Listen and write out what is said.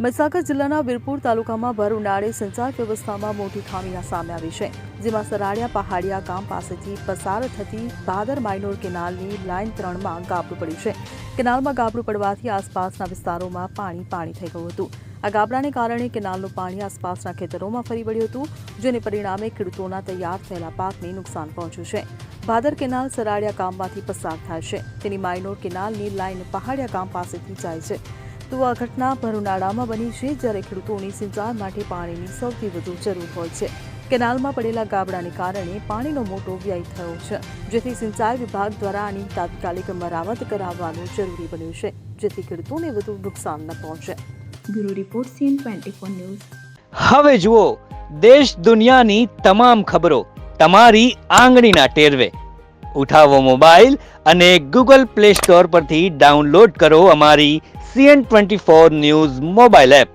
મહીસાગર જિલ્લાના વીરપુર તાલુકામાં ભર ઉનાળે સિંચાઈ વ્યવસ્થામાં મોટી ખામી સામે આવી છે, જેમાં સરાડિયા પહાડિયા ગામ પાસેથી પસાર થતી ભાદર માઇનોર કેનાલની લાઇન 3માં ગાબડું પડ્યું છે. કેનાલમાં ગાબડું પડવાથી આસપાસના વિસ્તારોમાં પાણી થઈ ગયું હતું. આ ગાબડાને કારણે કેનાલનું પાણી આસપાસના ખેતરોમાં ફરી વળ્યું હતું, જેને પરિણામે ખેડૂતોના તૈયાર થયેલા પાકને નુકસાન પહોંચ્યું છે. ભાદર કેનાલ સરાડિયા ગામમાંથી પસાર થાય છે. તેની માઇનોર કેનાલની લાઇન પહાડિયા ગામ પાસેથી જાય છે. તો આ ઘટના ભર ઉનાળામાં બની છે, જ્યારે ખેડૂતોની સિંચાઈ માટે પાણીની સૌથી વધુ જરૂર હોય છે. કેનાલમાં પડેલા ગાબડાને કારણે પાણીનો મોટો વ્યય થયો છે, જેથી સિંચાઈ વિભાગ દ્વારા આની તાત્કાલિક મરામત કરાવવાનું જરૂરી બન્યું છે, જેથી ખેડૂતોને વધુ નુકસાન ન પહોંચે. Bureau report CN24 news. હવે જુઓ દેશ દુનિયાની તમામ ખબરો તમારી આંગળીના ટેરવે. ઉઠાવો મોબાઈલ અને Google Play Store પરથી ડાઉનલોડ કરો અમારી CN24 ન્યૂઝ મોબાઈલ એપ.